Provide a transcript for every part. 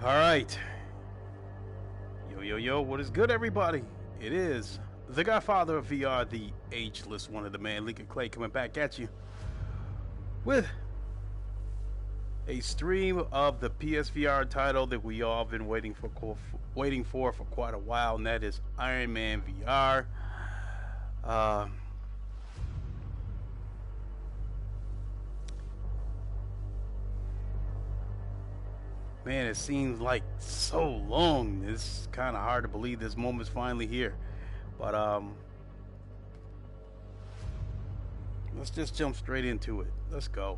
All right. Yo, yo, yo, what is good, everybody? It is the Godfather of VR, the ageless one of the man, Lincoln Clay, coming back at you with a stream of the PSVR title that we all been waiting for quite a while, and that is Ironman VR. Man, it seems like so long. It's kind of hard to believe this moment's finally here. But let's just jump straight into it. Let's go.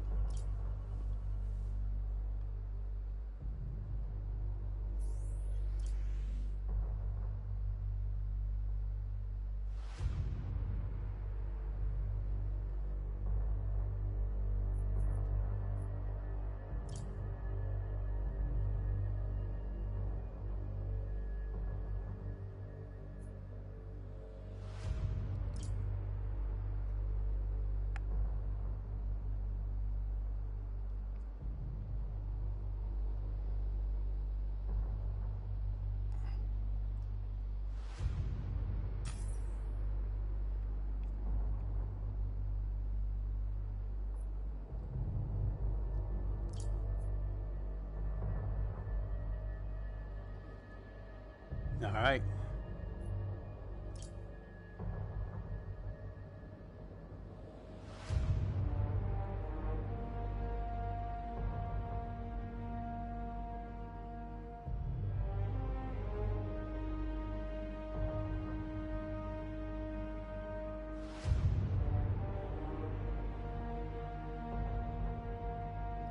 All right.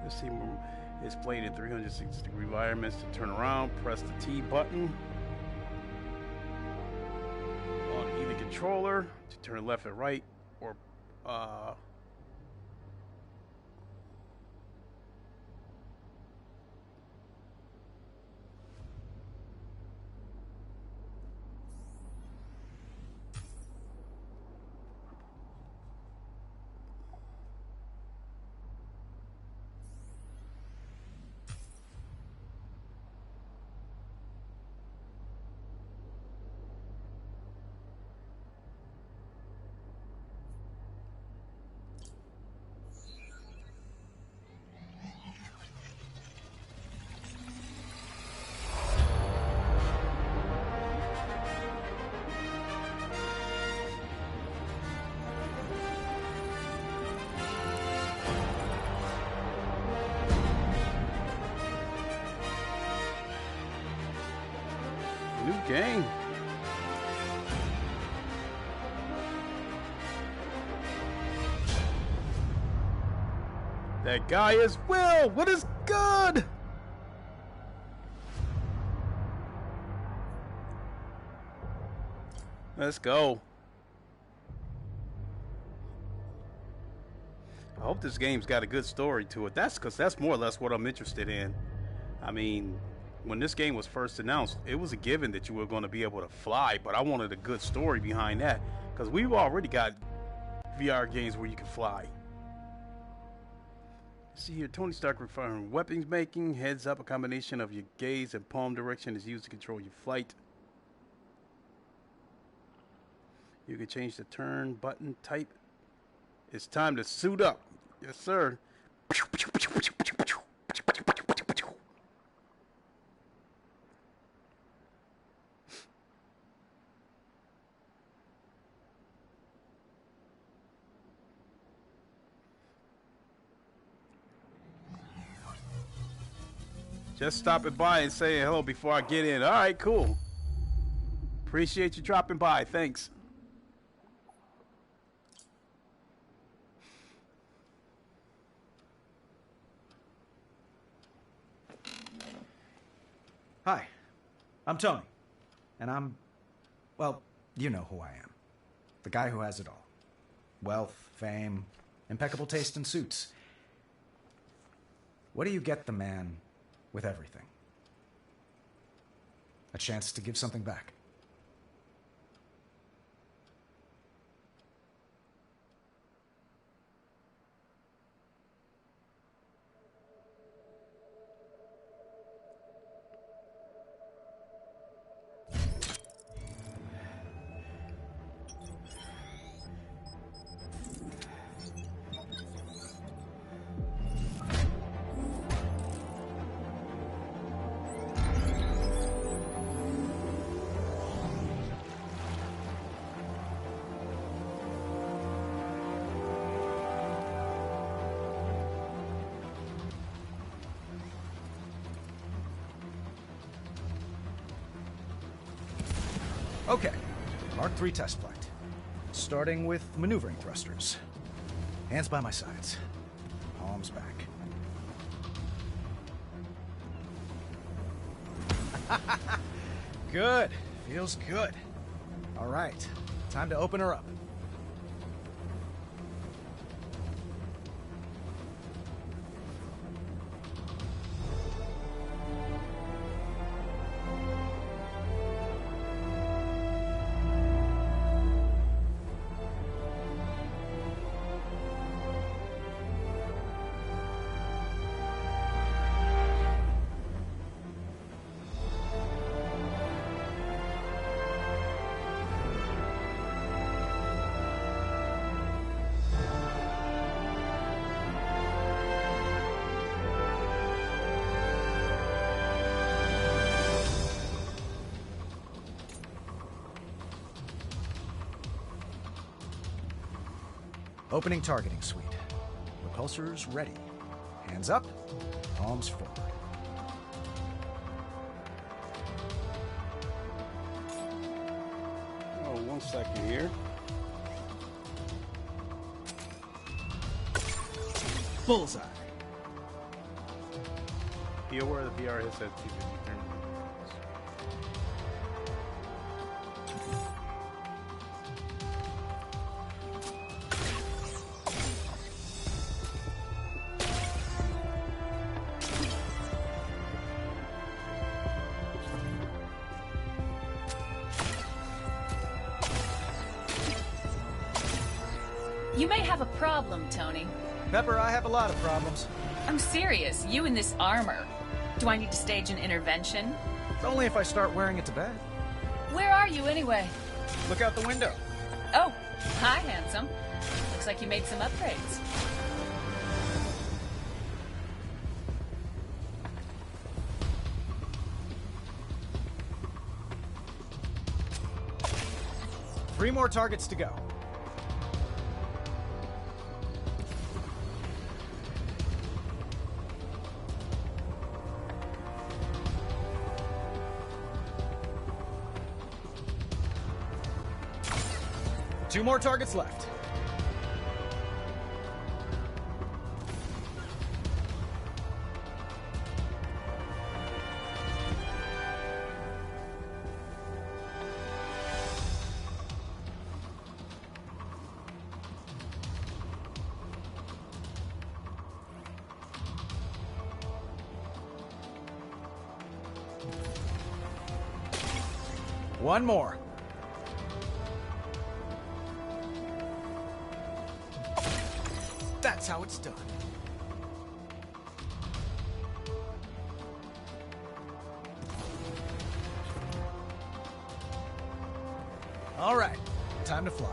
This team is played in 360-degree environments. To turn around, press the T button on either controller to turn left and right, or new game. That guy is Will. What is good? Let's go. I hope this game's got a good story to it. That's more or less what I'm interested in. I mean, when this game was first announced, it was a given that you were going to be able to fly, but I wanted a good story behind that because we've already got VR games where you can fly. See here, Tony Stark referring weapons making. Heads up, a combination of your gaze and palm direction is used to control your flight. You can change the turn button type. It's time to suit up. Yes, sir. Just stopping by and saying hello before I get in. All right, cool. Appreciate you dropping by. Thanks. Hi, I'm Tony, and well, you know who I am. The guy who has it all. Wealth, fame, impeccable taste in suits. What do you get the man with everything? A chance to give something back. Okay, Mark III test flight. Starting with maneuvering thrusters. Hands by my sides. Palms back. Good. Feels good. All right. Time to open her up. Opening targeting suite. Repulsors ready. Hands up, palms forward. Oh, 1 second here. Bullseye. Be aware of the VR headset TV. You may have a problem, Tony. Pepper, I have a lot of problems. I'm serious. You in this armor. Do I need to stage an intervention? Only if I start wearing it to bed. Where are you anyway? Look out the window. Oh, hi, handsome. Looks like you made some upgrades. Three more targets to go. Two more targets left. One more. That's how it's done. All right, time to fly.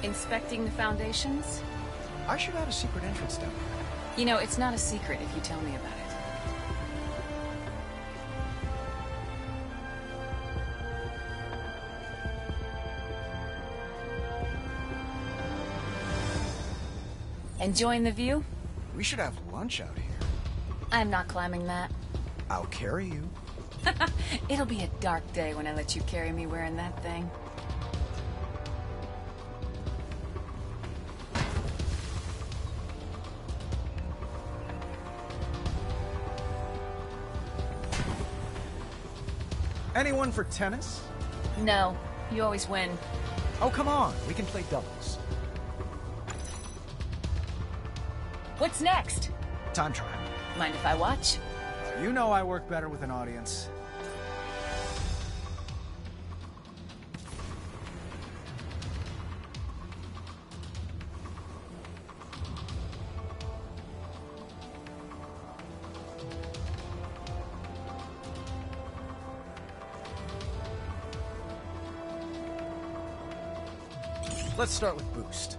Inspecting the foundations? I should have a secret entrance down here. You know, it's not a secret if you tell me about it. Enjoying the view? We should have lunch out here. I'm not climbing that. I'll carry you. It'll be a dark day when I let you carry me wearing that thing. Anyone for tennis? No, you always win. Oh, come on. We can play doubles. What's next? Time trial. Mind if I watch? You know I work better with an audience. Let's start with boost.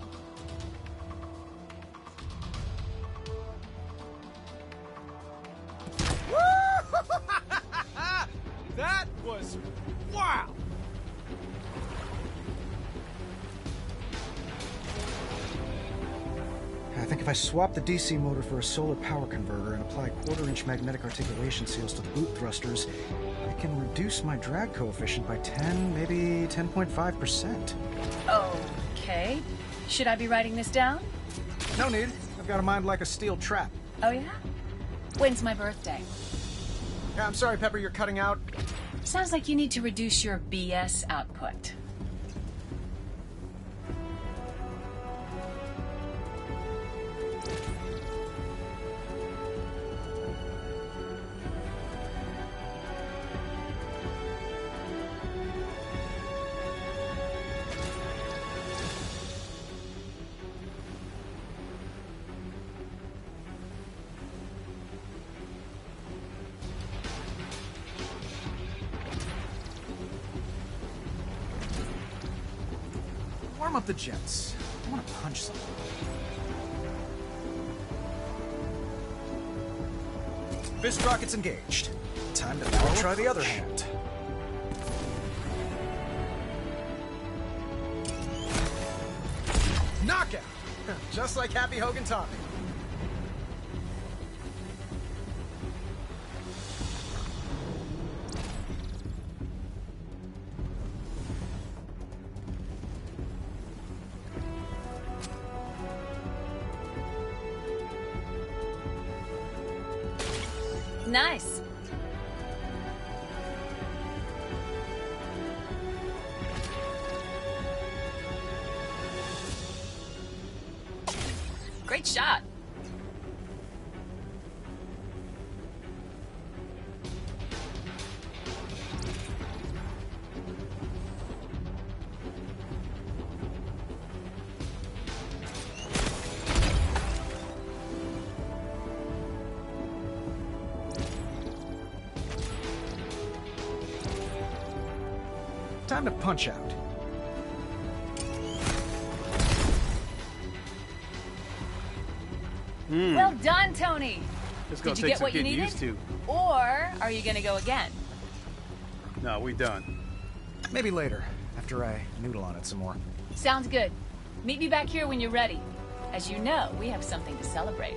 I think if I swap the DC motor for a solar power converter and apply quarter-inch magnetic articulation seals to the boot thrusters, I can reduce my drag coefficient by 10, maybe 10.5%. Okay. Should I be writing this down? No need. I've got a mind like a steel trap. Oh, yeah? When's my birthday? Yeah, I'm sorry, Pepper, you're cutting out. Sounds like you need to reduce your BS output. Warm up the jets. I want to punch something. Fist rockets engaged. Time to now try the other hand. Knockout! Just like Happy Hogan taught me. Nice. Great shot. Time to punch out. Well done, Tony. It's gonna Did you take get some what you getting needed? used to. Or are you gonna go again? No, we done. Maybe later, after I noodle on it some more. Sounds good. Meet me back here when you're ready. As you know, we have something to celebrate.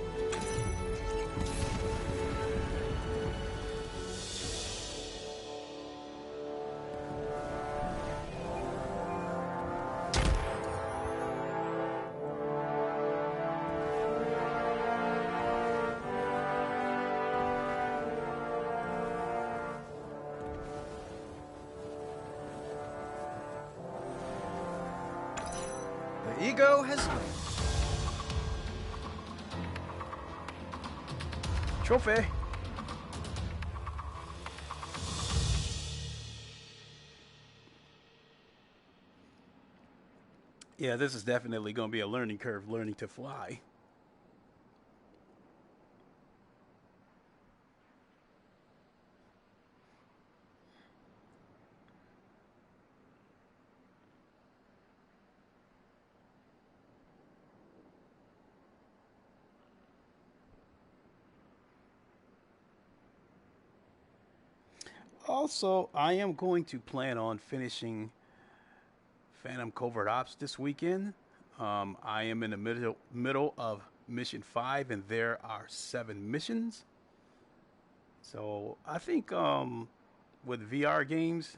The ego has... Trophy. Yeah, this is definitely going to be a learning curve, learning to fly. Also, I am going to plan on finishing Phantom Covert Ops this weekend. I am in the middle of mission 5, and there are 7 missions. So I think with VR games,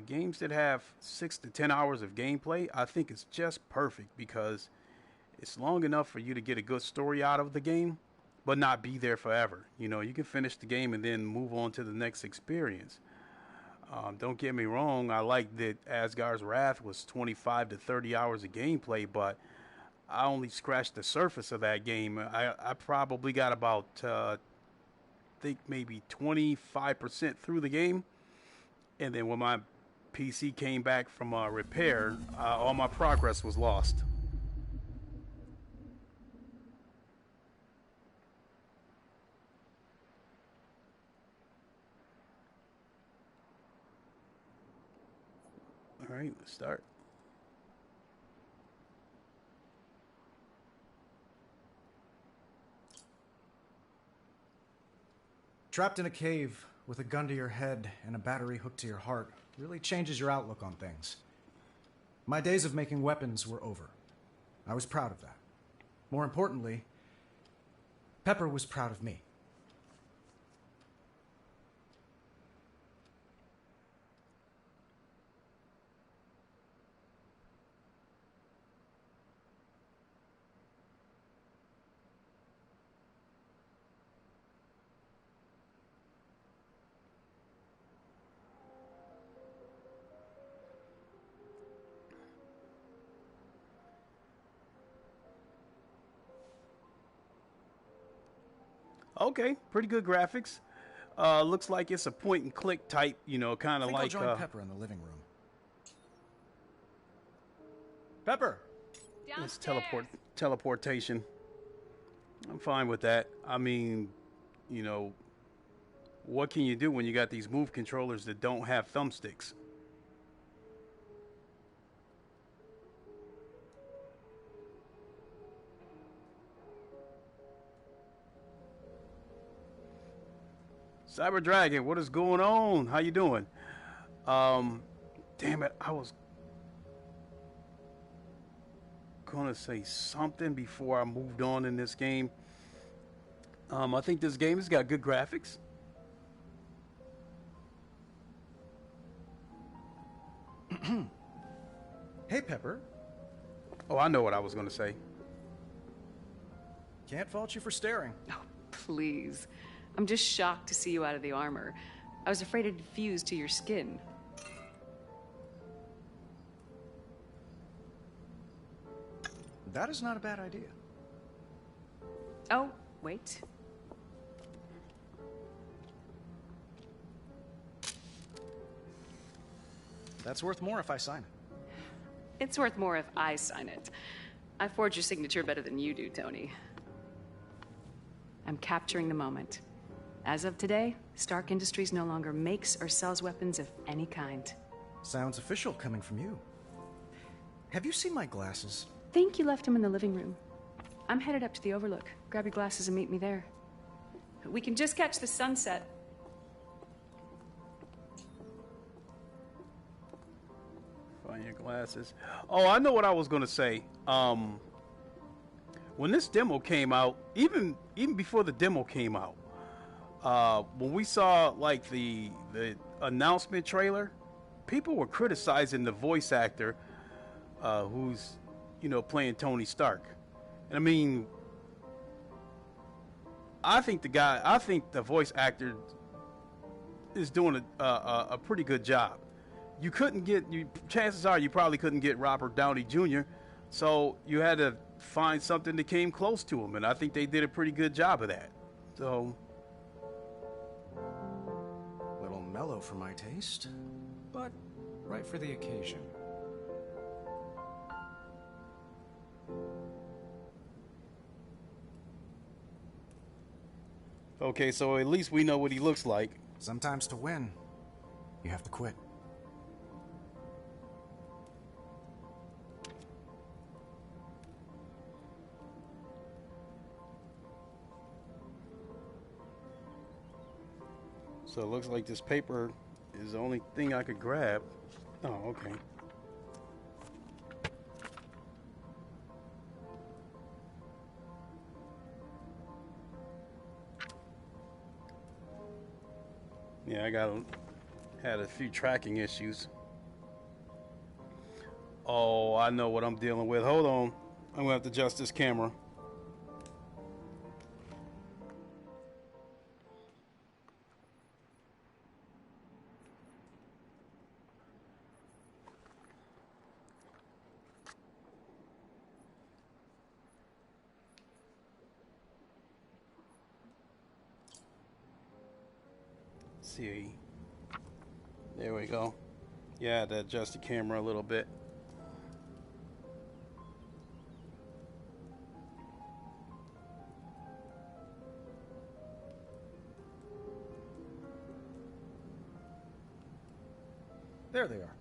games that have 6 to 10 hours of gameplay, I think it's just perfect because it's long enough for you to get a good story out of the game, but not be there forever. You know, you can finish the game and then move on to the next experience. Don't get me wrong, I like that Asgard's Wrath was 25 to 30 hours of gameplay, but I only scratched the surface of that game. I probably got about, I think maybe 25% through the game. And then when my PC came back from repair, all my progress was lost. All right, let's start. Trapped in a cave with a gun to your head and a battery hooked to your heart really changes your outlook on things. My days of making weapons were over. I was proud of that. More importantly, Pepper was proud of me. Okay, pretty good graphics. Looks like it's a point and click type, you know, kind I of think like. I'll join Pepper in the living room. Pepper! It's teleportation. I'm fine with that. I mean, you know, what can you do when you got these move controllers that don't have thumbsticks? Cyber Dragon, what is going on? How you doing? Damn it, I was gonna say something before I moved on in this game. I think this game has got good graphics. Hey, Pepper. Oh, I know what I was gonna say. Can't fault you for staring. Oh, please. I'm just shocked to see you out of the armor. I was afraid it'd fuse to your skin. That is not a bad idea. Oh, wait. That's worth more if I sign it. It's worth more if I sign it. I forge your signature better than you do, Tony. I'm capturing the moment. As of today, Stark Industries no longer makes or sells weapons of any kind. Sounds official coming from you. Have you seen my glasses? Think you left them in the living room. I'm headed up to the Overlook. Grab your glasses and meet me there. We can just catch the sunset. Find your glasses. Oh, I know what I was gonna say. When this demo came out, even before the demo came out, when we saw like the announcement trailer, people were criticizing the voice actor who's, you know, playing Tony Stark. And I mean, I think the voice actor is doing a pretty good job. You couldn't get, chances are you probably couldn't get Robert Downey Jr., so you had to find something that came close to him, and I think they did a pretty good job of that. So, A little mellow for my taste, but right for the occasion. okay, so at least we know what he looks like. Sometimes to win, you have to quit. So it looks like this paper is the only thing I could grab. Oh, okay. Yeah, had a few tracking issues. Oh, I know what I'm dealing with. Hold on. I'm gonna have to adjust this camera. See, there we go. Yeah, I had to adjust the camera a little bit. There they are.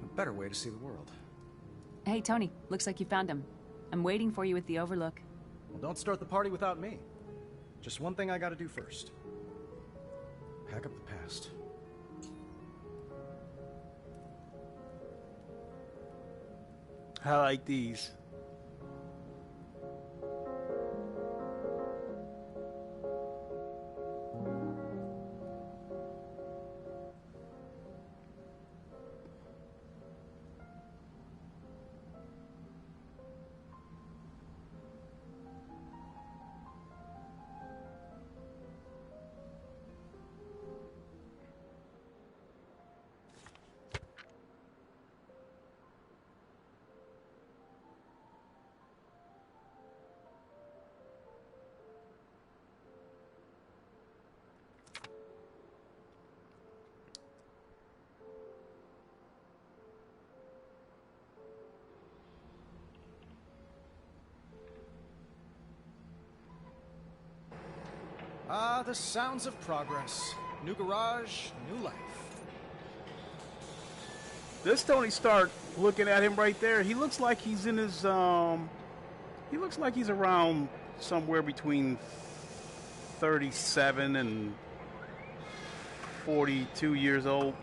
A better way to see the world. Hey, Tony, looks like you found him. I'm waiting for you at the Overlook. Well, don't start the party without me. Just one thing I gotta do first. Pack up the past. I like these. Ah, the sounds of progress. New garage, new life. This Tony Stark, looking at him right there, he looks like he's in his, he looks like he's around somewhere between 37 and 42 years old.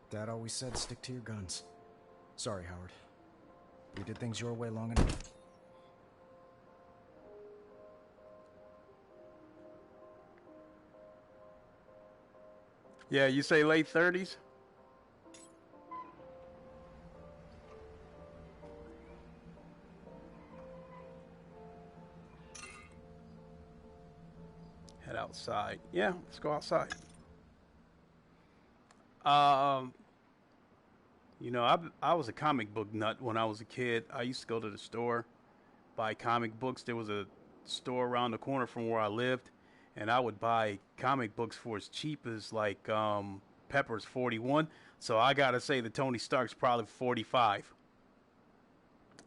Dad always said stick to your guns. Sorry, Howard. We did things your way long enough. Yeah, you say late 30s? Head outside. Yeah, let's go outside. You know, I was a comic book nut when I was a kid. I used to go to the store, buy comic books. There was a store around the corner from where I lived, and I would buy comic books for as cheap as like Pepper's 41. So I gotta say that Tony Stark's probably 45.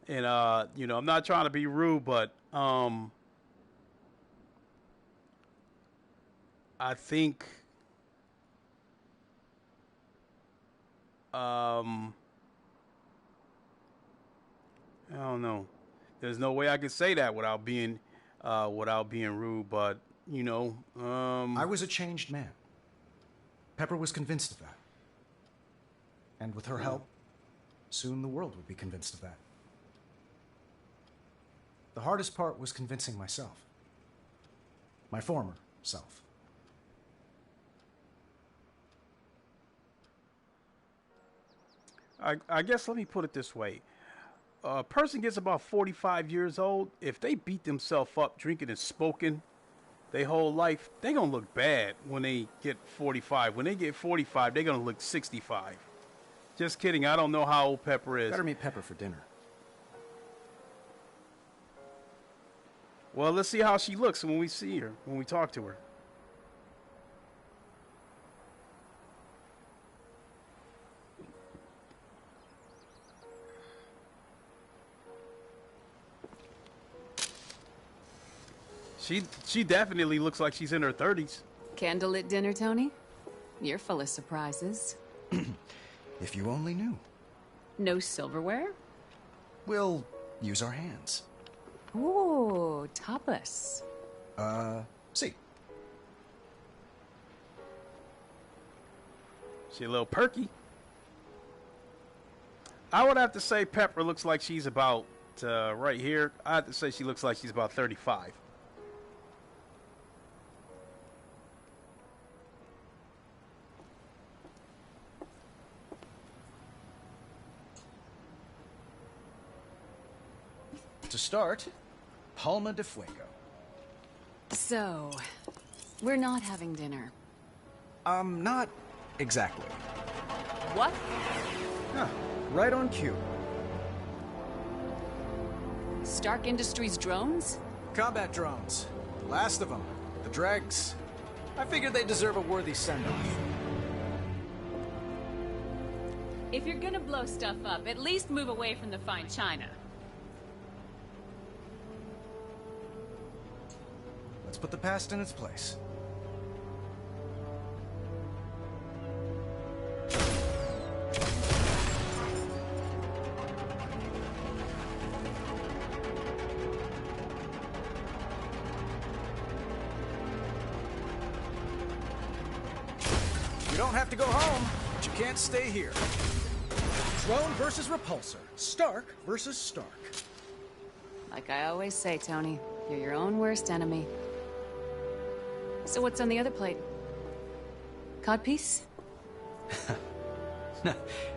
And you know, I'm not trying to be rude, but I think I don't know. There's no way I could say that without being rude, but you know, I was a changed man. Pepper was convinced of that. And with her help, soon the world would be convinced of that. The hardest part was convincing myself. My former self. I guess let me put it this way. A person gets about 45 years old, if they beat themselves up drinking and smoking their whole life, they're going to look bad when they get 45. When they get 45, they're going to look 65. Just kidding. I don't know how old Pepper is. Better meet Pepper for dinner. Well, let's see how she looks when we see her, when we talk to her. She definitely looks like she's in her 30s. Candlelit dinner, Tony? You're full of surprises. If you only knew. No silverware? We'll use our hands. Ooh, tapas. See. She a little perky. I would have to say Pepper looks like she's about, right here, I have to say she looks like she's about 35. To start, Palma de Fuego. So, we're not having dinner. Not exactly. What? Huh, right on cue. Stark Industries drones? Combat drones. The last of them. The dregs. I figured they deserve a worthy send-off. If you're gonna blow stuff up, at least move away from the fine china. Let's put the past in its place. You don't have to go home, but you can't stay here. Drone versus repulsor. Stark versus Stark. Like I always say, Tony, you're your own worst enemy. So what's on the other plate? Codpiece?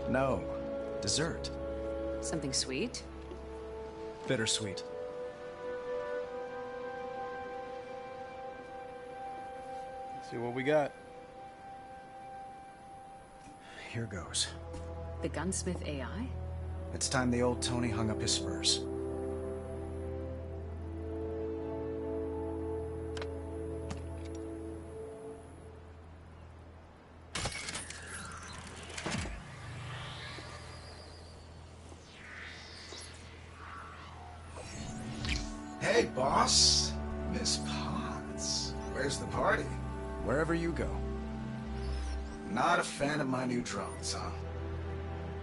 No. Dessert. Something sweet? Bittersweet. Let's see what we got. Here goes. The gunsmith AI? It's time the old Tony hung up his spurs. Hey, boss. Miss Potts. Where's the party? Wherever you go. Not a fan of my new drones, huh?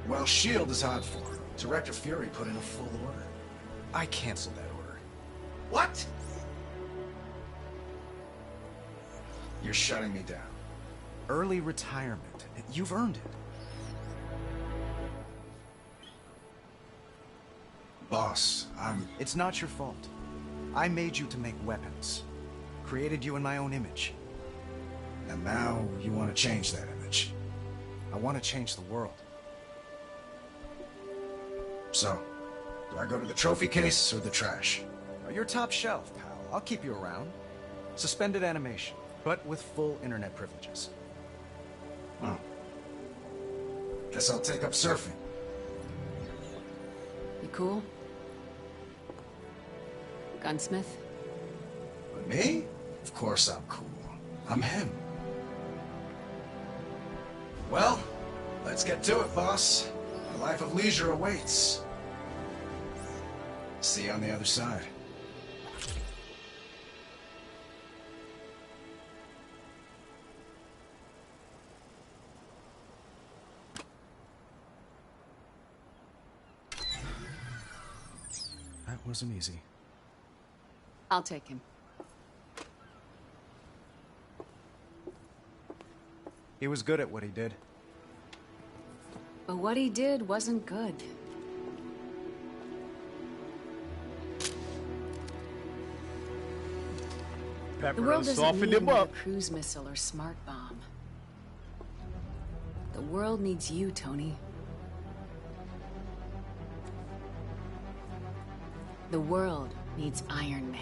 Well, S.H.I.E.L.D. is hot for it. Director Fury put in a full order. I canceled that order. What? You're shutting me down. Early retirement. You've earned it. Boss, It's not your fault. I made you to make weapons. Created you in my own image. And now you want to change that image. I want to change the world. So, do I go to the trophy case or the trash? You're top shelf, pal. I'll keep you around. Suspended animation, but with full internet privileges. Well, guess I'll take up surfing. You cool? Gunsmith? But me? Of course I'm cool. I'm him. Well, let's get to it, boss. A life of leisure awaits. See you on the other side. That wasn't easy. I'll take him. He was good at what he did. But what he did wasn't good. The Pepper world done doesn't softened need him another up. cruise missile or smart bomb. The world needs you, Tony. The world needs Iron Man.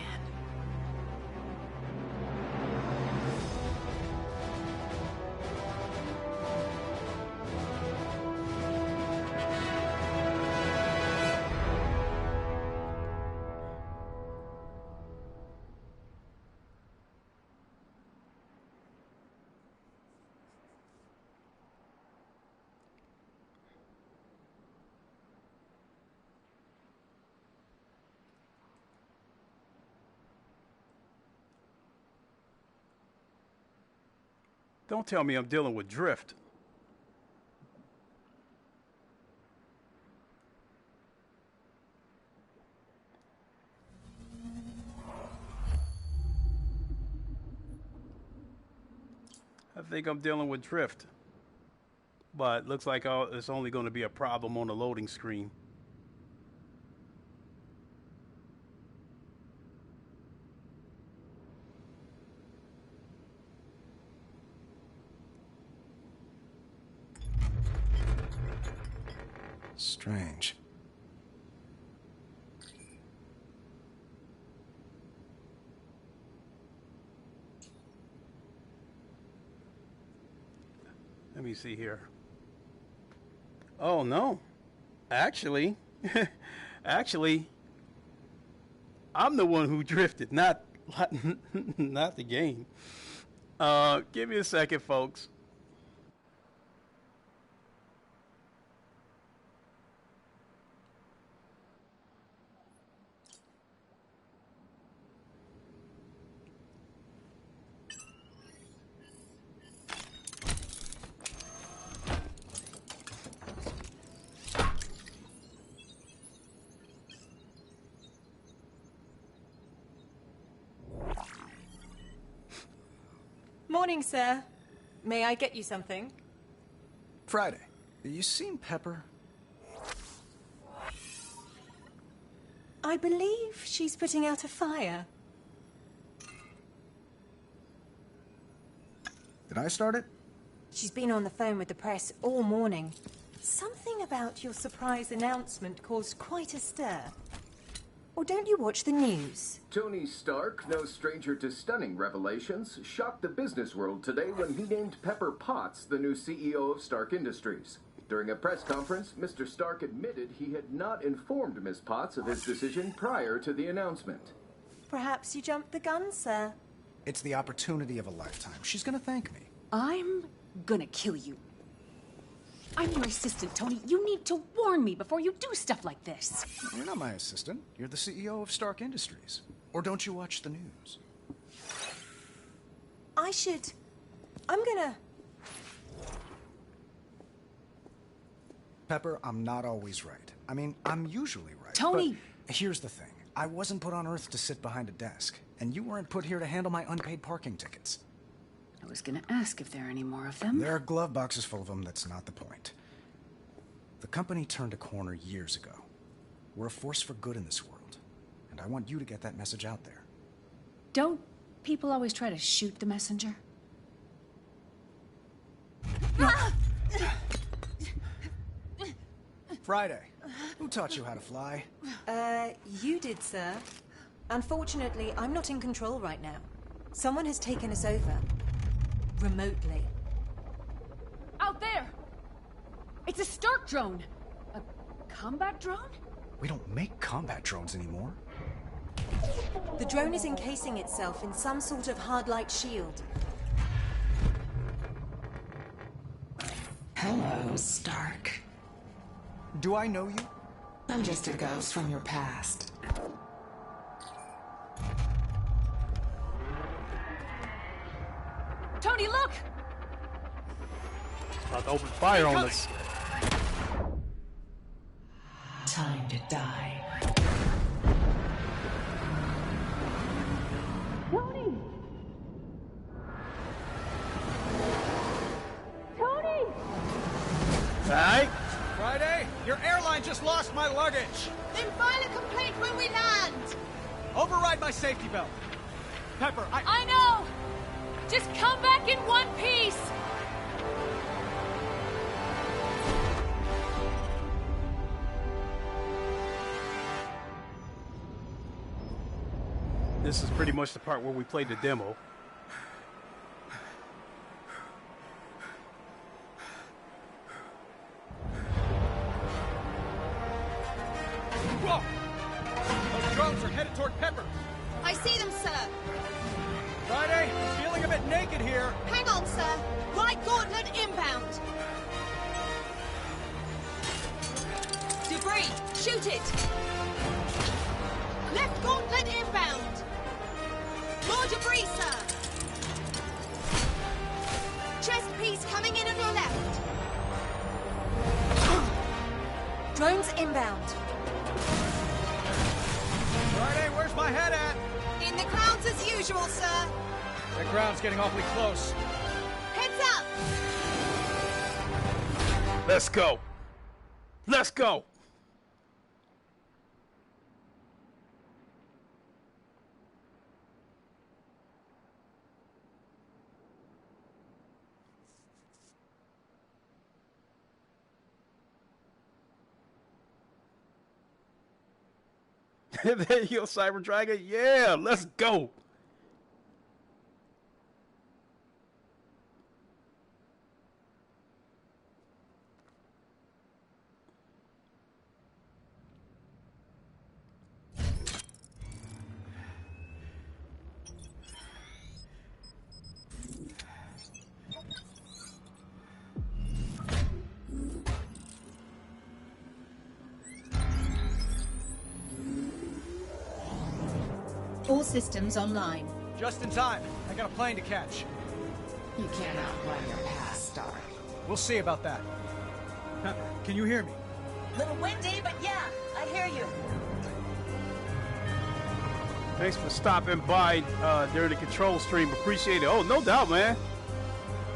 Don't tell me I'm dealing with drift. I think I'm dealing with drift. But looks like it's only going to be a problem on the loading screen. Strange. Let me see here. Oh no. Actually, I'm the one who drifted, not the game. Give me a second, folks. Morning, sir. May I get you something? Friday, you seen Pepper? I believe she's putting out a fire. Did I start it? She's been on the phone with the press all morning. Something about your surprise announcement caused quite a stir. Or don't you watch the news? Tony Stark, no stranger to stunning revelations, shocked the business world today when he named Pepper Potts the new CEO of Stark Industries. During a press conference, Mr. Stark admitted he had not informed Ms. Potts of his decision prior to the announcement. Perhaps you jumped the gun, sir. It's the opportunity of a lifetime. She's gonna thank me. I'm gonna kill you. I'm your assistant, Tony. You need to warn me before you do stuff like this. You're not my assistant. You're the CEO of Stark Industries. Or don't you watch the news? I'm gonna... Pepper, I'm not always right. I mean, I'm usually right. Tony! But here's the thing. I wasn't put on Earth to sit behind a desk. And you weren't put here to handle my unpaid parking tickets. I was gonna ask if there are any more of them. There are glove boxes full of them. That's not the point. The company turned a corner years ago. We're a force for good in this world. And I want you to get that message out there. Don't people always try to shoot the messenger? Friday, who taught you how to fly? You did, sir. Unfortunately, I'm not in control right now. Someone has taken us over. Remotely. Out there! It's a Stark drone! A combat drone? We don't make combat drones anymore. The drone is encasing itself in some sort of hard light shield. Hello, Stark. Do I know you? I'm just a ghost from your past. Tony, look! About to open fire on us. Time to die. Tony! Tony! Alright. Friday, your airline just lost my luggage. Then file a complaint when we land! Override my safety belt. Pepper, I know! Just come back in one piece! This is pretty much the part where we played the demo. Whoa! Those drones are headed toward Pepper. I see them, sir. Friday, feeling a bit naked here. Hang on, sir. Right gauntlet inbound. Debris, shoot it. Left gauntlet inbound. More debris, sir. Chest piece coming in on your left. Drones inbound. Friday, where's my head at? In the clouds as usual, sir. The ground's getting awfully close. Heads up. Let's go. Let's go. There you go, Cyber Dragon. Yeah, let's go. All systems online. Just in time. I got a plane to catch. You can't outrun your past, Stark. We'll see about that. Pepper, can you hear me? Little windy, but yeah, I hear you. Thanks for stopping by during the control stream. Appreciate it. Oh, no doubt, man.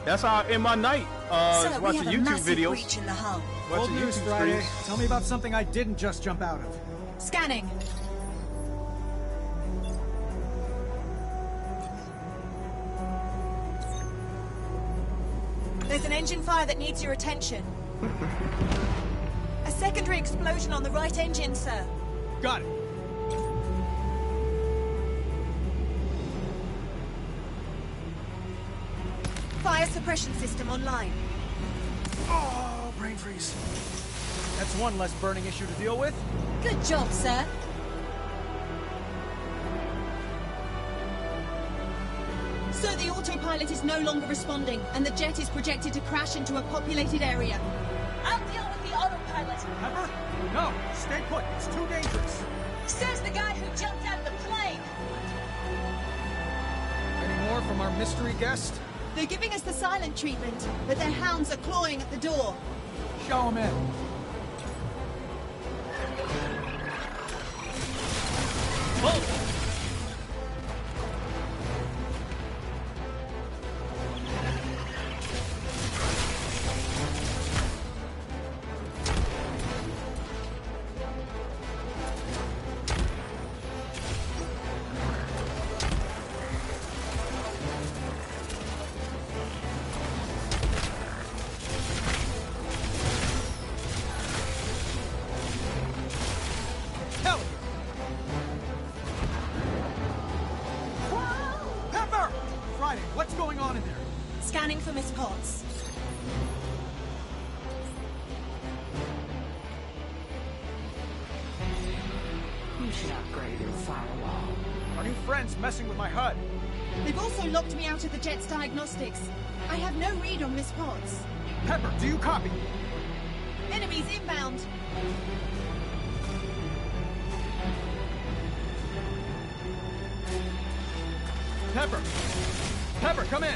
That's how I end my night. Sir, we watching have a YouTube massive videos. breach in the hull. Old Watching news, YouTube Friday. streams. Tell me about something I didn't just jump out of. Scanning. There's an engine fire that needs your attention. A secondary explosion on the right engine, sir. Got it. Fire suppression system online. Oh, brain freeze. That's one less burning issue to deal with. Good job, sir. So the autopilot is no longer responding, and the jet is projected to crash into a populated area. I'll deal with the autopilot. Pepper? No, stay put. It's too dangerous. Says the guy who jumped out of the plane. Any more from our mystery guest? They're giving us the silent treatment, but their hounds are clawing at the door. Show him in. Hell yeah. Pepper! Friday, what's going on in there? Scanning for Miss Potts. You should upgrade your firewall. Our new friend's messing with my HUD. They've also locked me out of the jet's diagnostics. I have no read on Miss Potts. Pepper, do you copy? Enemies inbound. Pepper! Pepper, come in!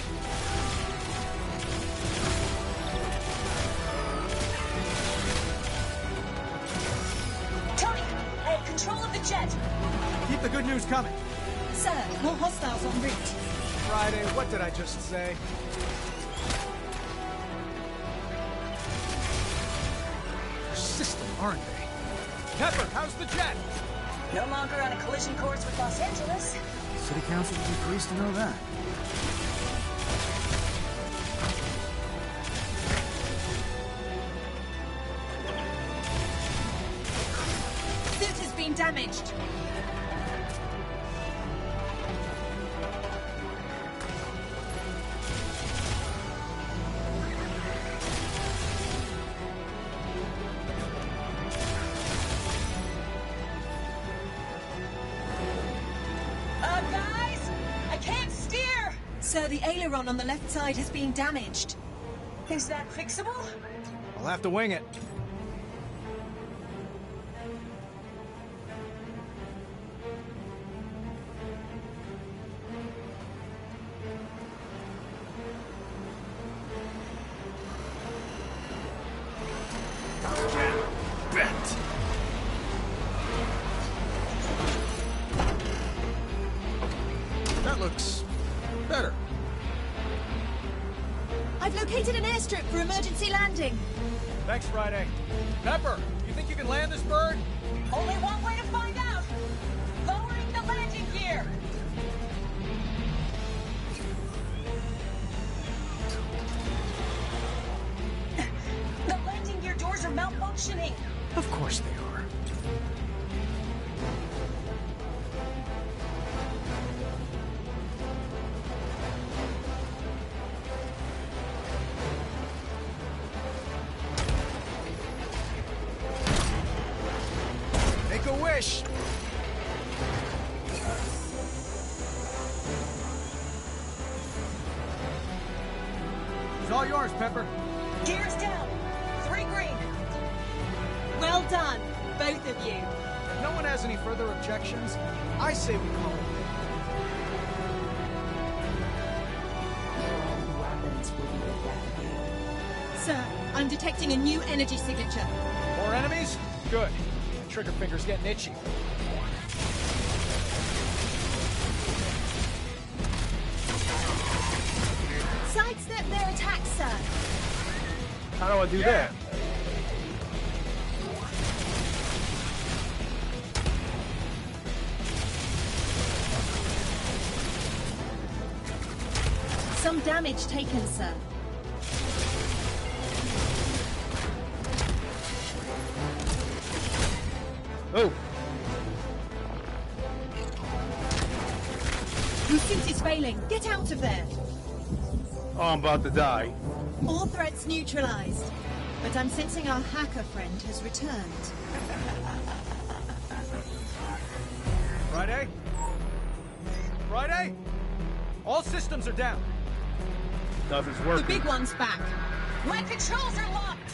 Tony, I have control of the jet. Keep the good news coming. Sir, More hostiles en route. Friday, what did I just say? Persistent, aren't they? Pepper, how's the jet? No longer on a collision course with Los Angeles. City Council would be pleased to know that. suit has been damaged. Guys, I can't steer. Sir, the aileron on the left side has been damaged. Is that fixable? I'll have to wing it. Bent. That looks better. I've located an airstrip for emergency landing. Thanks, Friday. Pepper, you think you can land this bird? Only one way to find out. Lowering the landing gear. The landing gear doors are malfunctioning. Of course they are. Make a wish. It's all yours, Pepper. Gears down. 3 green. Well done, both of you. If no one has any further objections, I say we call it. Weapons will be adapted. Sir, I'm detecting a new energy signature. More enemies? Good. Trigger finger's getting itchy. Sidestep their attacks, sir. How do I do that? Some damage taken, sir. Oh. Your suit is failing. Get out of there. Oh, I'm about to die. All threats neutralized. But I'm sensing our hacker friend has returned. Friday? Friday? All systems are down. Nothing's The working. big one's back. My controls are locked!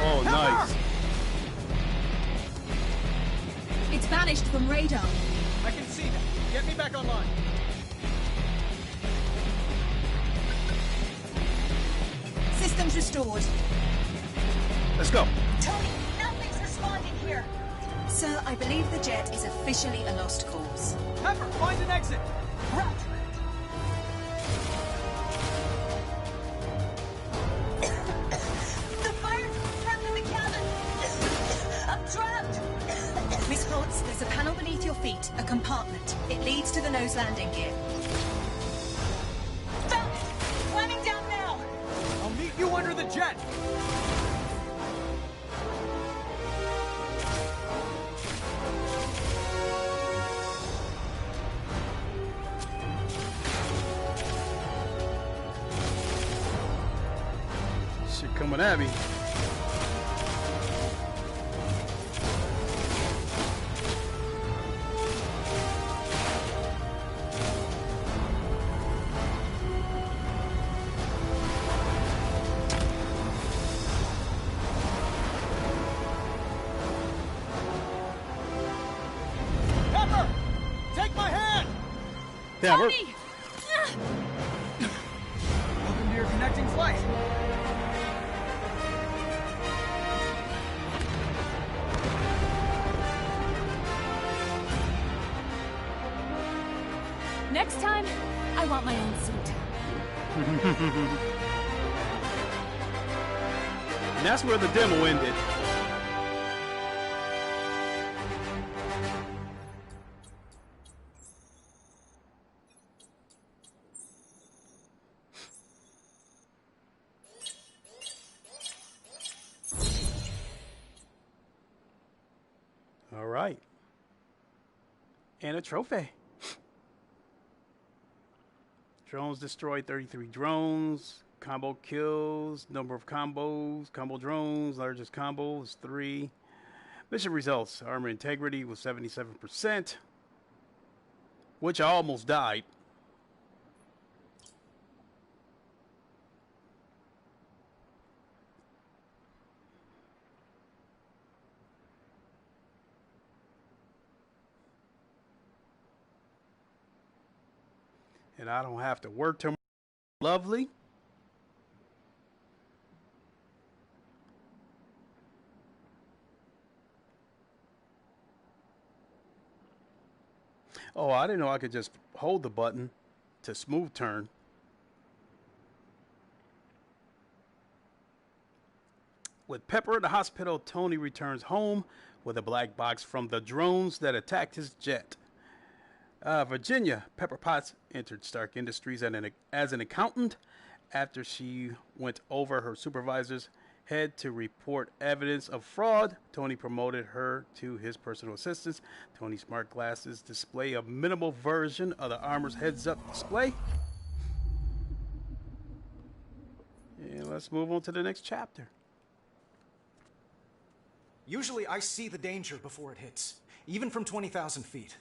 Oh, nice. It's vanished from radar. I can see that. Get me back online. Systems restored. Let's go. Tony, nothing's responding here. Sir, I believe the jet is officially a lost cause. Pepper, find an exit. Route. The fire's trapped in the cabin. I'm trapped. Miss Potts, there's a panel beneath your feet, a compartment. It leads to the nose landing gear. Found it. Climbing down now. I'll meet you under the jet. Shit coming at me. Pepper, take my hand. Damn, we're, Tony! Welcome to your connecting flight. Next time, I want my own suit. and that's where the demo ended. All right. And a trophy. Drones destroyed 33 drones. Combo kills. Number of combos. Combo drones. Largest combo is 3. Mission results. Armor integrity was 77%. Which I almost died. And I don't have to work tomorrow. Lovely. Oh, I didn't know I could just hold the button to smooth turn. With Pepper at the hospital, Tony returns home with a black box from the drones that attacked his jet. Virginia Pepper Potts entered Stark Industries as an accountant after she went over her supervisor's head to report evidence of fraud. Tony promoted her to his personal assistant. Tony's smart glasses display a minimal version of the armor's heads-up display. And let's move on to the next chapter. Usually I see the danger before it hits, even from 20,000 feet.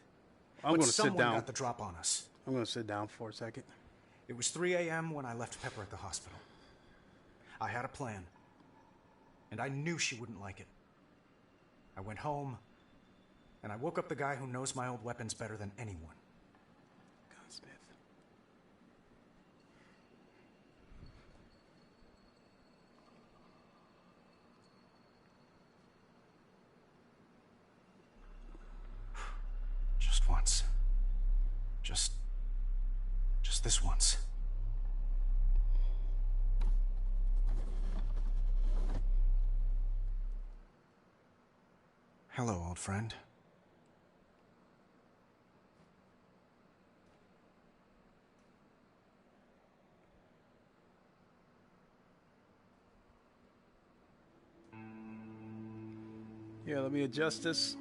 I'm going to sit someone down. got the drop on us. I'm going to sit down for a second. It was 3 a.m. when I left Pepper at the hospital. I had a plan, and I knew she wouldn't like it. I went home, and I woke up the guy who knows my old weapons better than anyone. Gunsmith. Just this once. Hello, old friend. Yeah, let me adjust this.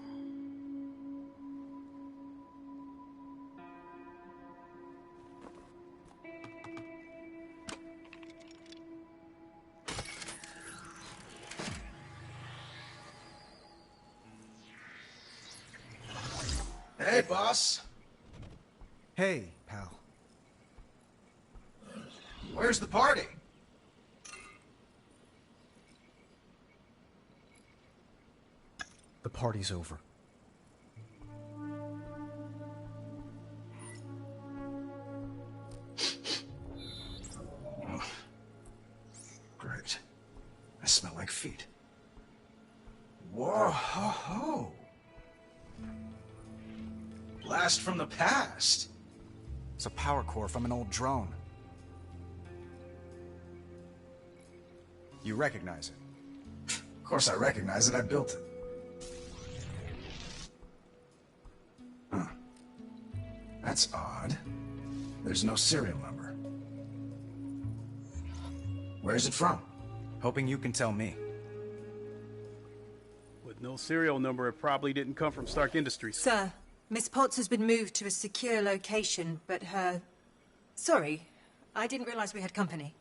Hey, boss. Hey, pal. Where's the party? The party's over. Oh. Great. I smell like feet. Whoa, ho, ho. Blast from the past. It's a power core from an old drone. You recognize it? Of course I recognize it. I built it. Huh. That's odd. There's no serial number. Where's it from? Hoping you can tell me. With no serial number, it probably didn't come from Stark Industries. Sir, Miss Potts has been moved to a secure location, but her... Sorry, I didn't realize we had company.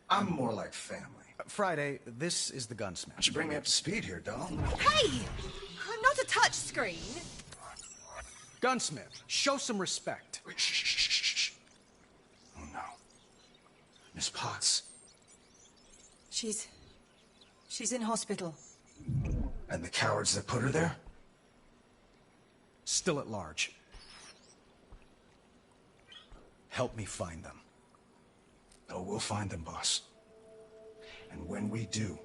I'm more like family. Friday, this is the gunsmith. Why don't you bring me up to speed here, doll? Hey! I'm not a touch screen. Gunsmith, show some respect. Wait, shh, shh, shh, shh, shh. Oh, no. Miss Potts. She's in hospital. And the cowards that put her there? Still at large. Help me find them. Oh, we'll find them, boss. And when we do...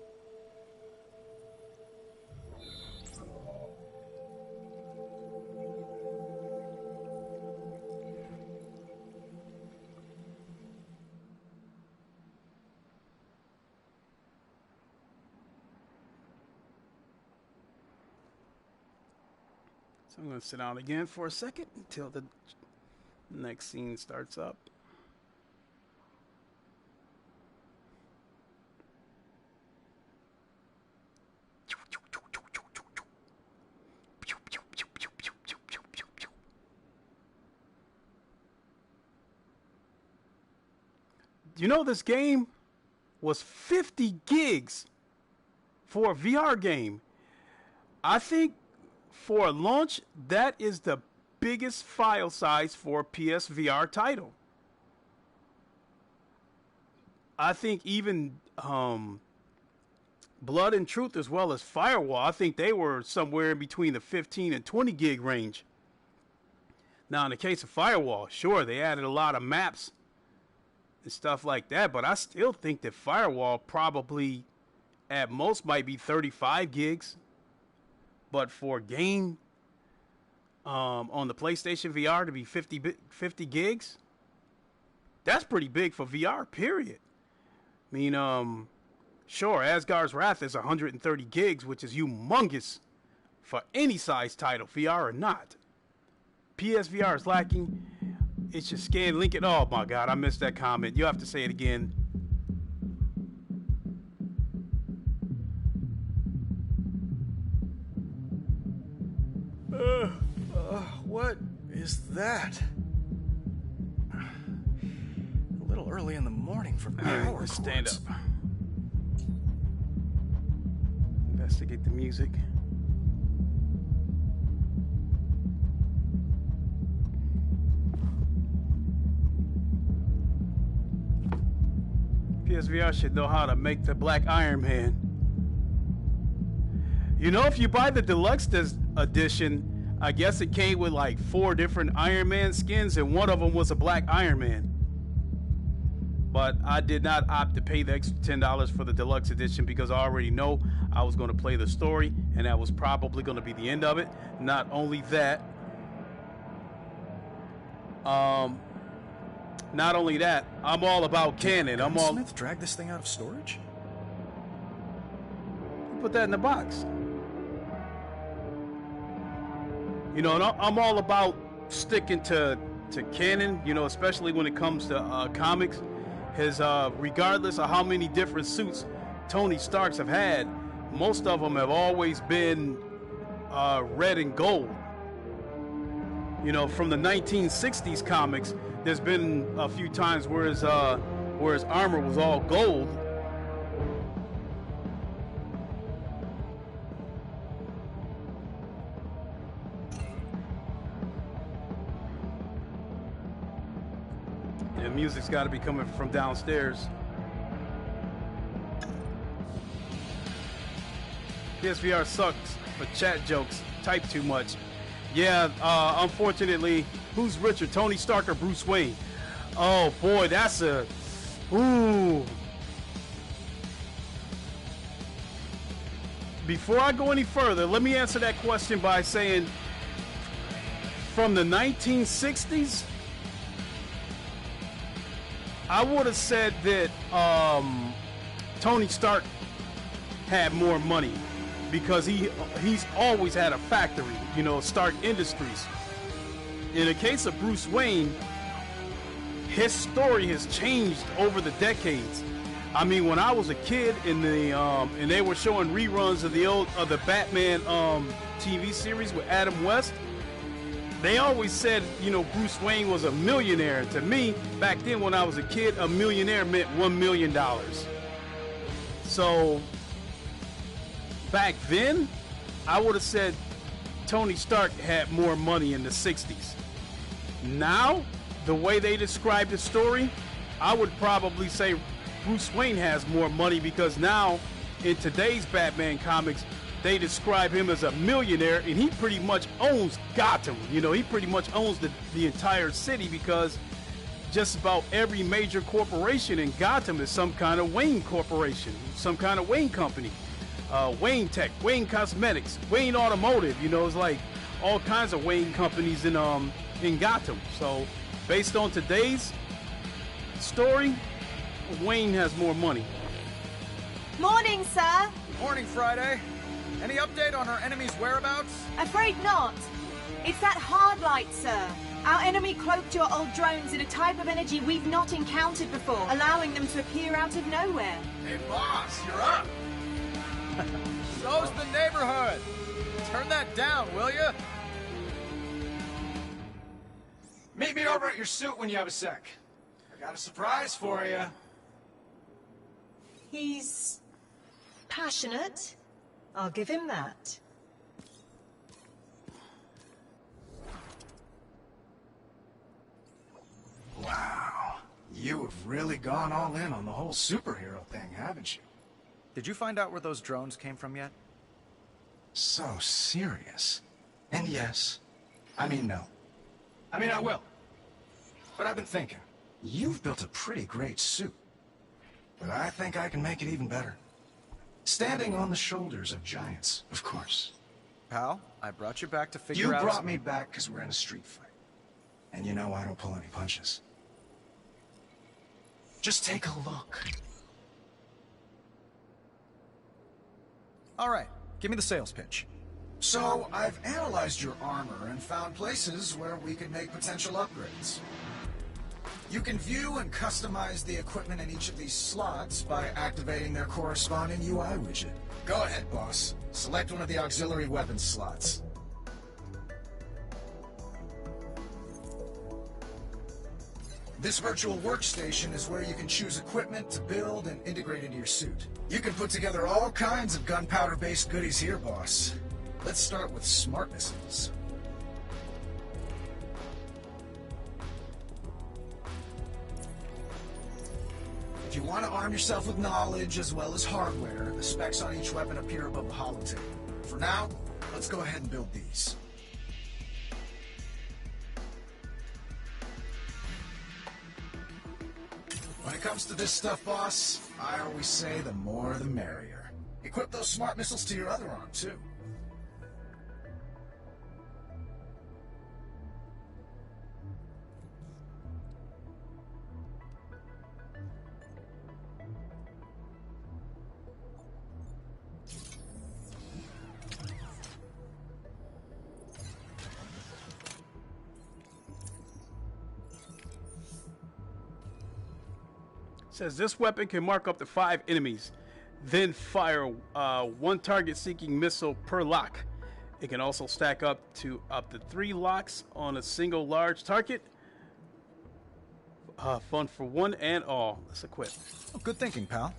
So I'm going to sit down again for a second until the next scene starts up. You know, this game was 50 gigs for a VR game. I think for a launch, that is the biggest file size for a PSVR title. I think even Blood and Truth as well as Firewall, I think they were somewhere in between the 15 and 20 gig range. Now, in the case of Firewall, sure, they added a lot of maps and stuff like that, but I still think that Firewall probably at most might be 35 gigs. But for a game on the PlayStation VR to be 50 gigs, that's pretty big for VR, period. I mean, sure, Asgard's Wrath is 130 gigs, which is humongous for any size title, VR or not. PSVR is lacking. It should scan link it. Oh my God, I missed that comment. You have to say it again. What is that? A little early in the morning for power Let's stand cords. up. Investigate the music. PSVR should know how to make the Black Iron Man. You know, if you buy the deluxe edition, I guess it came with like 4 different Iron Man skins, and one of them was a Black Iron Man. But I did not opt to pay the extra $10 for the deluxe edition because I already know I was going to play the story, and that was probably going to be the end of it. Not only that, Not only that, I'm all about canon. I'm all. Smith drag this thing out of storage? Put that in the box. You know, and I'm all about sticking to canon. You know, especially when it comes to comics. His regardless of how many different suits Tony Starks have had, most of them have always been red and gold. You know, from the 1960s comics, there's been a few times where his armor was all gold. The music's got to be coming from downstairs. PSVR sucks, but chat jokes type too much. Yeah, unfortunately, who's richer, Tony Stark or Bruce Wayne? Oh boy, that's a... Ooh. Before I go any further, let me answer that question by saying, from the 1960s, I would have said that Tony Stark had more money because he's always had a factory, you know, Stark Industries. In the case of Bruce Wayne, his story has changed over the decades. I mean, when I was a kid and they were showing reruns of the Batman TV series with Adam West, they always said, you know, Bruce Wayne was a millionaire. To me, back then when I was a kid, a millionaire meant $1 million. So back then, I would have said Tony Stark had more money in the 60s. Now, the way they describe the story, I would probably say Bruce Wayne has more money because now, in today's Batman comics, they describe him as a millionaire, and he pretty much owns Gotham. You know, he pretty much owns the entire city because just about every major corporation in Gotham is some kind of Wayne corporation, some kind of Wayne company. Wayne Tech, Wayne Cosmetics, Wayne Automotive. You know, it's like all kinds of Wayne companies in Gotham. So, based on today's story, Wayne has more money. Morning, sir. Morning, Friday. Any update on our enemy's whereabouts? Afraid not. It's that hard light, sir. Our enemy cloaked your old drones in a type of energy we've not encountered before, allowing them to appear out of nowhere. Hey, boss, you're up. So's the neighborhood. Turn that down, will you? Meet me over at your suit when you have a sec. I got a surprise for you. He's passionate. I'll give him that. Wow. You have really gone all in on the whole superhero thing, haven't you? Did you find out where those drones came from yet? So serious. And yes. I mean, no. I mean, I will. But I've been thinking. You've built a pretty great suit. But I think I can make it even better. Standing on the shoulders of giants, of course. Pal, I brought you back to figure out... You brought me back because we're in a street fight. And you know I don't pull any punches. Just take a look. All right, give me the sales pitch. So, I've analyzed your armor and found places where we could make potential upgrades. You can view and customize the equipment in each of these slots by activating their corresponding UI widget. Go ahead, boss. Select one of the auxiliary weapons slots. This virtual workstation is where you can choose equipment to build and integrate into your suit. You can put together all kinds of gunpowder-based goodies here, boss. Let's start with smart missiles. If you want to arm yourself with knowledge as well as hardware, the specs on each weapon appear above the holotape. For now, let's go ahead and build these. When it comes to this stuff, boss, I always say the more the merrier. Equip those smart missiles to your other arm, too. says this weapon can mark up to 5 enemies, then fire one target-seeking missile per lock. It can also stack up to 3 locks on a single large target. Fun for one and all. Let's equip. Oh, good thinking, pal.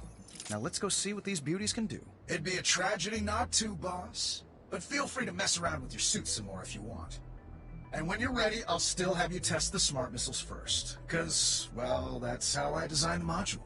Now let's go see what these beauties can do. It'd be a tragedy not to, boss. But feel free to mess around with your suit some more if you want. And when you're ready, I'll still have you test the smart missiles first. Because, well, that's how I designed the module.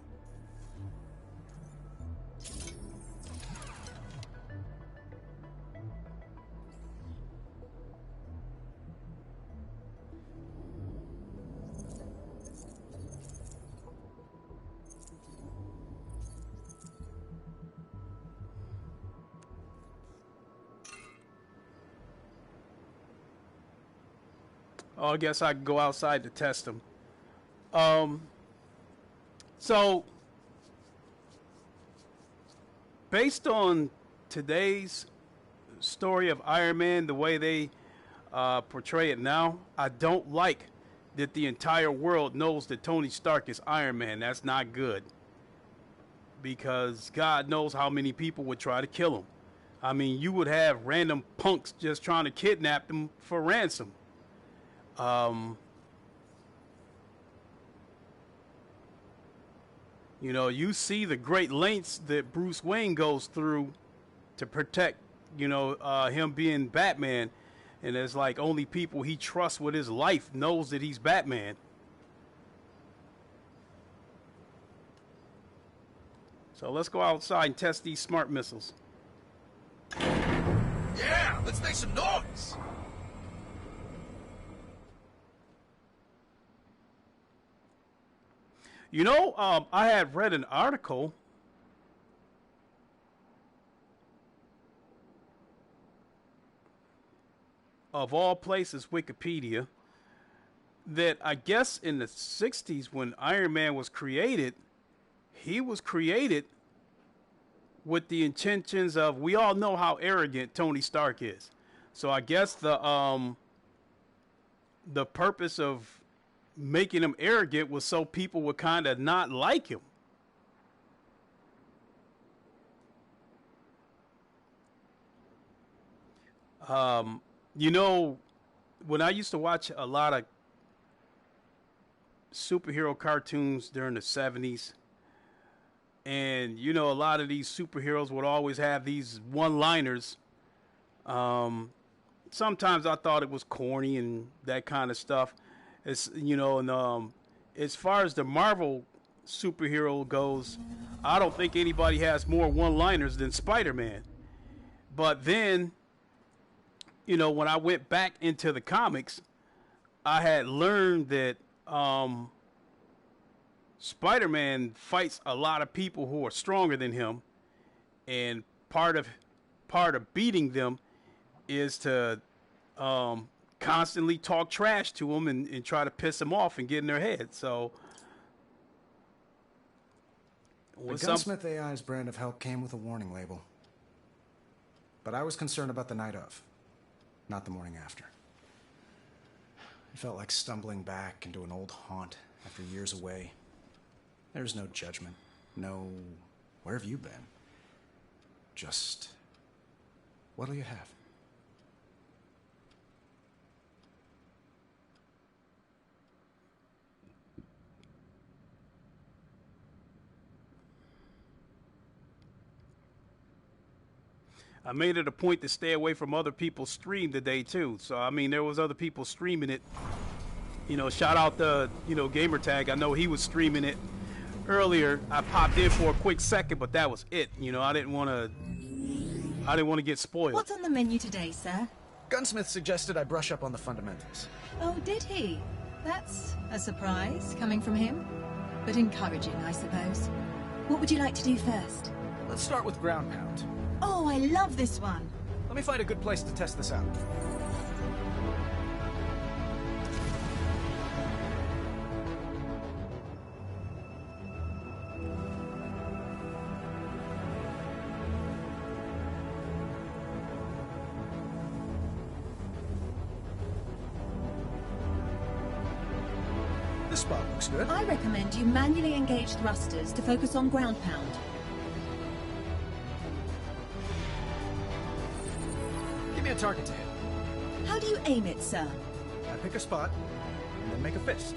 Oh, I guess I can go outside to test them. So, based on today's story of Iron Man, the way they portray it now, I don't like that the entire world knows that Tony Stark is Iron Man. That's not good. Because God knows how many people would try to kill him. I mean, you would have random punks just trying to kidnap them for ransom. You know, you see the great lengths that Bruce Wayne goes through to protect, you know, him being Batman. And it's like only people he trusts with his life knows that he's Batman. So let's go outside and test these smart missiles. Yeah, let's make some noise! You know, I had read an article of all places, Wikipedia, that I guess in the 60s when Iron Man was created, he was created with the intentions of, we all know how arrogant Tony Stark is. So I guess the purpose of making him arrogant was so people would kind of not like him. You know, when I used to watch a lot of superhero cartoons during the 70s, and, you know, a lot of these superheroes would always have these one-liners. Sometimes I thought it was corny and that kind of stuff. It's, you know, and as far as the Marvel superhero goes, I don't think anybody has more one-liners than Spider-Man. But then, you know, when I went back into the comics, I had learned that Spider-Man fights a lot of people who are stronger than him, and part of beating them is to constantly talk trash to them and try to piss them off and get in their head. So the Gunsmith AI's brand of help came with a warning label. But I was concerned about the night of, not the morning after. It felt like stumbling back into an old haunt after years away. There's no judgment, no, where have you been? Just, what'll you have? I made it a point to stay away from other people's stream today too. So I mean, there was other people streaming it. You know, shout out the, you know, Gamertag. I know he was streaming it earlier. I popped in for a quick second, but that was it. You know, I didn't want to get spoiled. What's on the menu today, sir? Gunsmith suggested I brush up on the fundamentals. Oh, did he? That's a surprise coming from him, but encouraging, I suppose. What would you like to do first? Let's start with ground pound. Oh, I love this one. Let me find a good place to test this out. This spot looks good. I recommend you manually engage thrusters to focus on ground pound. Give me a target to hit. How do you aim it, sir? I pick a spot, and then make a fist.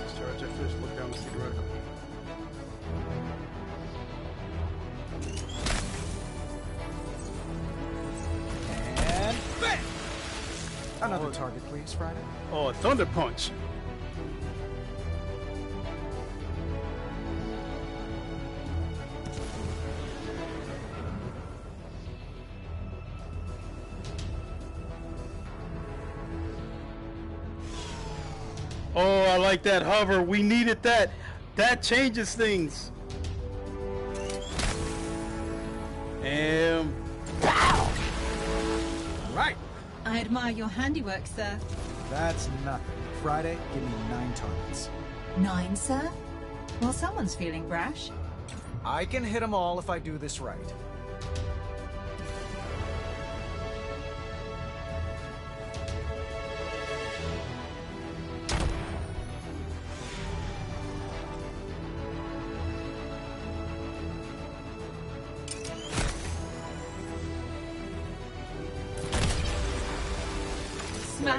Discharge your fist, look down the cigarette. And bam! Another target, please, Friday. Oh, a thunder punch. Oh, I like that hover. We needed that. That changes things. And pow! All right. I admire your handiwork, sir. That's nothing. Friday, give me 9 targets. 9, sir? Well, someone's feeling brash. I can hit them all if I do this right.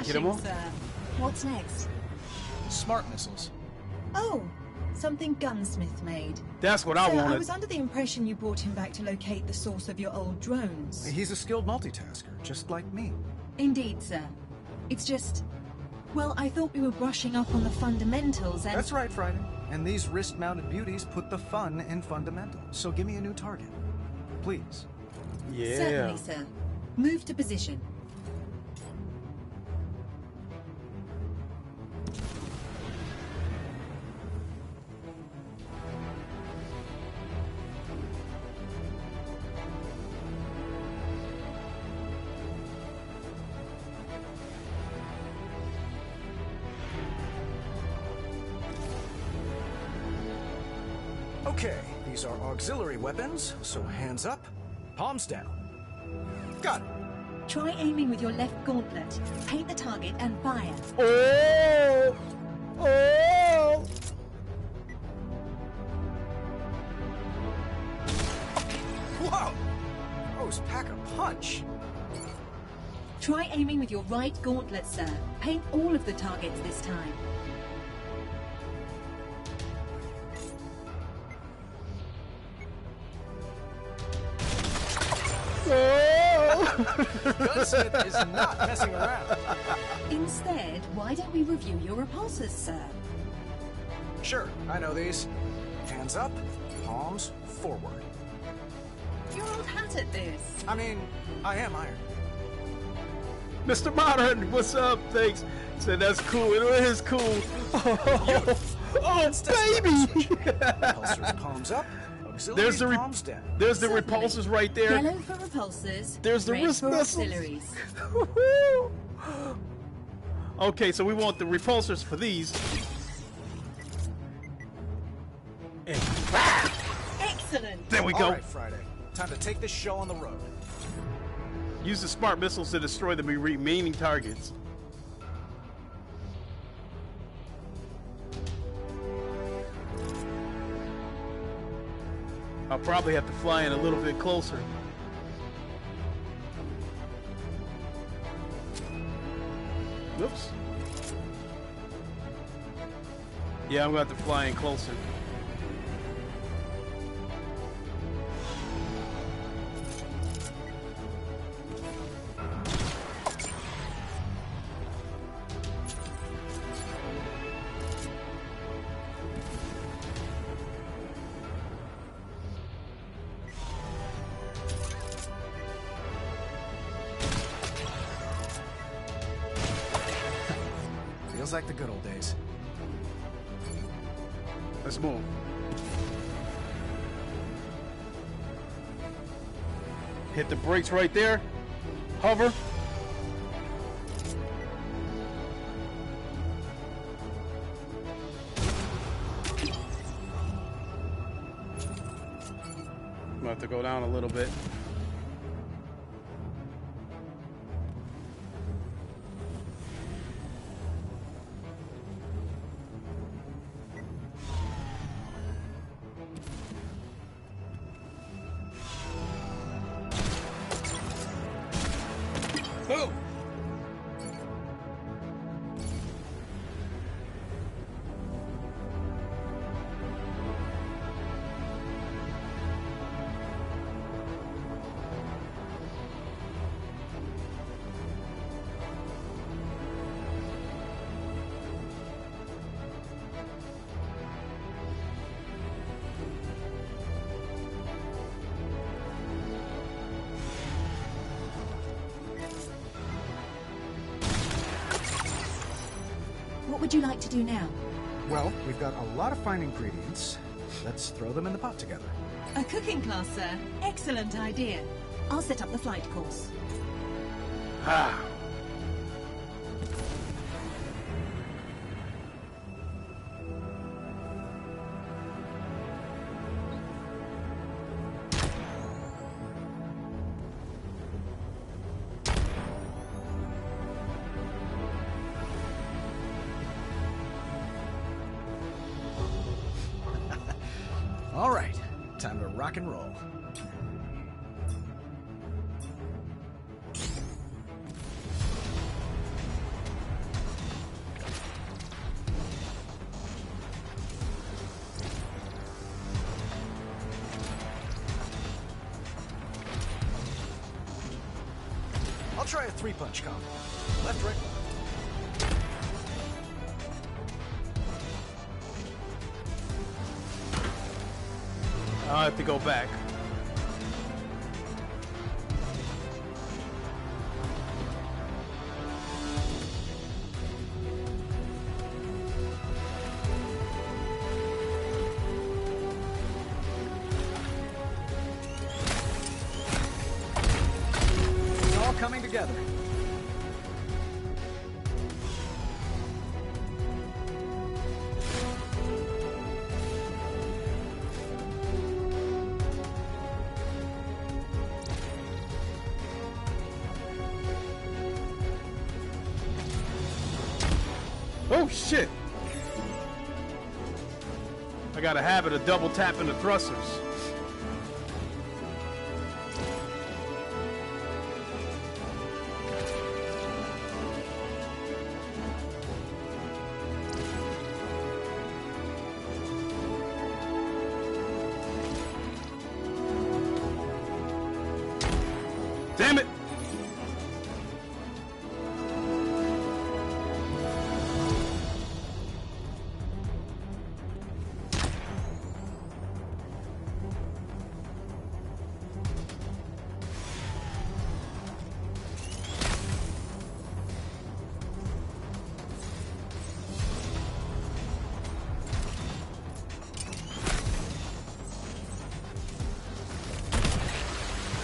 Get 'em all? Smashing, sir. What's next? Smart missiles. Oh, something Gunsmith made. That's what I Sir, wanted. I was under the impression you brought him back to locate the source of your old drones. He's a skilled multitasker, just like me. Indeed, sir. It's just... Well, I thought we were brushing up on the fundamentals and... That's right, Friday. And these wrist-mounted beauties put the fun in fundamentals. So give me a new target. Please. Yeah. Certainly, sir. Move to position. Okay, these are auxiliary weapons, so hands up, palms down. Got it. Try aiming with your left gauntlet. Paint the target and fire. Oh! Oh! Whoa! Those pack a punch. Try aiming with your right gauntlet, sir. Paint all of the targets this time. Gunsmith is not messing around. Instead, why don't we review your repulsors, sir? Sure, I know these. Hands up, palms forward. You're old hat at this. I mean, I am iron. Mr. Modern, what's up? Thanks. Said that's cool. It is cool. Oh, baby! Repulsors palms up, auxiliary There's the palms down. There's the Certainly. repulsors right there. Yellow for repulsors. There's the red wrist for missiles. auxiliaries. Okay, so we want the repulsors for these. And Excellent. there we go. All right, Friday. Time to take this show on the road. Use the smart missiles to destroy the remaining targets. I'll probably have to fly in a little bit closer. Whoops. Yeah, I'm going to have to fly in closer. Feels like the good old days. Let's move. Hit the brakes right there. Hover. I'm gonna have to go down a little bit. What would you like to do now? Well, we've got a lot of fine ingredients. Let's throw them in the pot together. A cooking class, sir. Excellent idea. I'll set up the flight course. Ah. All right, time to rock and roll. I'll try a three-punch combo. Left, right, left. I'll have to go back. It's all coming together. Oh shit! I got a habit of double tapping the thrusters. Damn it!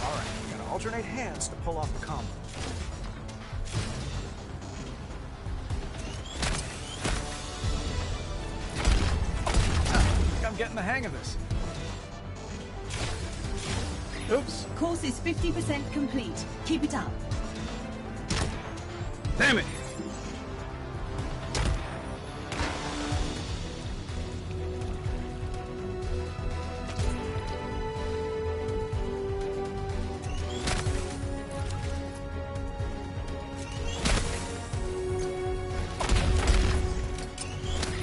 All right, we gotta alternate hands to pull off the combo. I think I'm getting the hang of this. Oops! Course is 50% complete. Keep it up. Damn it!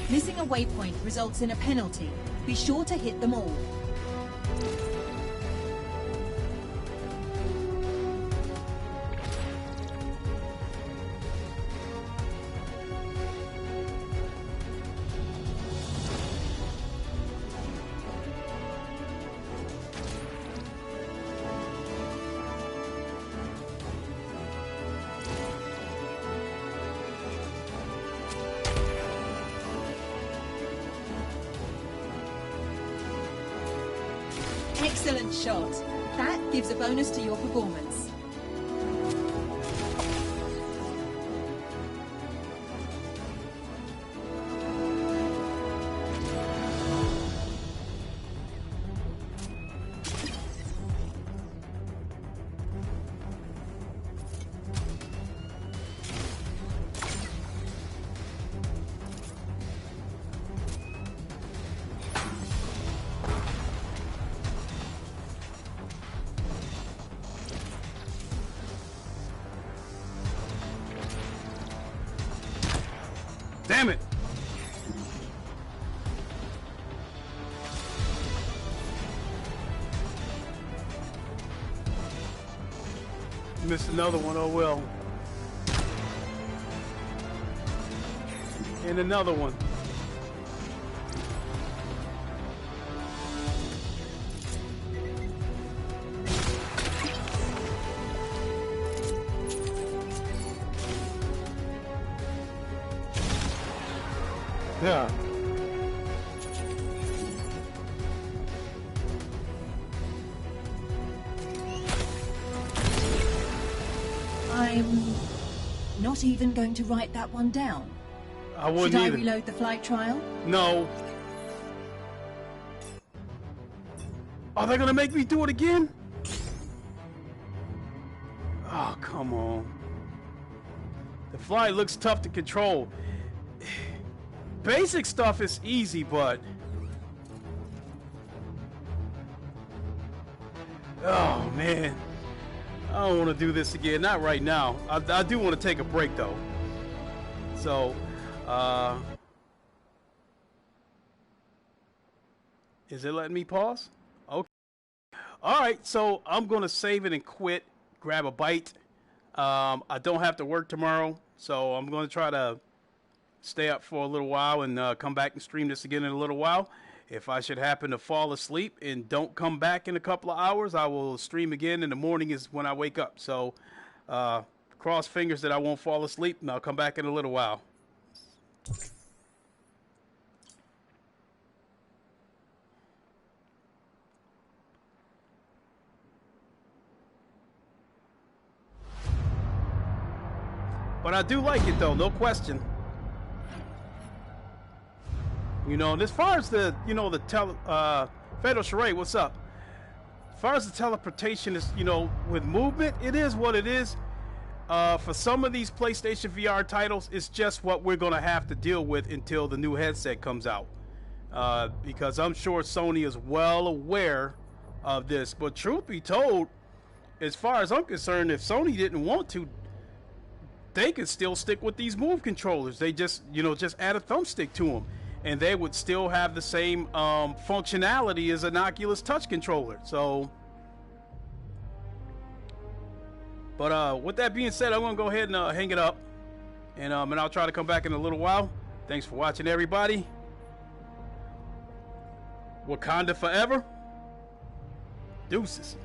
Missing a waypoint results in a penalty. Be sure to hit them all. Excellent shot. That gives a bonus to your performance. Damn it! Missed another one, oh well. And another one. Yeah. I'm not even going to write that one down. I wouldn't Should I either. reload the flight trial? No. Are they gonna make me do it again? Oh, come on. The flight looks tough to control. Basic stuff is easy, but... Oh, man. I don't want to do this again. Not right now. I do want to take a break, though. So, is it letting me pause? Okay. All right, so I'm going to save it and quit, grab a bite. I don't have to work tomorrow, so I'm going to try to stay up for a little while and come back and stream this again in a little while. If I should happen to fall asleep and don't come back in a couple of hours, I will stream again. In the morning is when I wake up. So cross fingers that I won't fall asleep, and I'll come back in a little while. But I do like it, though, no question. You know, and as far as the, you know, the Fatal Charade, what's up? As far as the teleportation is, you know, with movement, it is what it is. For some of these PlayStation VR titles, it's just what we're going to have to deal with until the new headset comes out. Because I'm sure Sony is well aware of this. But truth be told, as far as I'm concerned, if Sony didn't want to, they could still stick with these Move controllers. They just, you know, just add a thumbstick to them. And they would still have the same functionality as an Oculus Touch controller. So, but with that being said, I'm gonna go ahead and hang it up, and I'll try to come back in a little while. Thanks for watching, everybody. Wakanda forever. Deuces.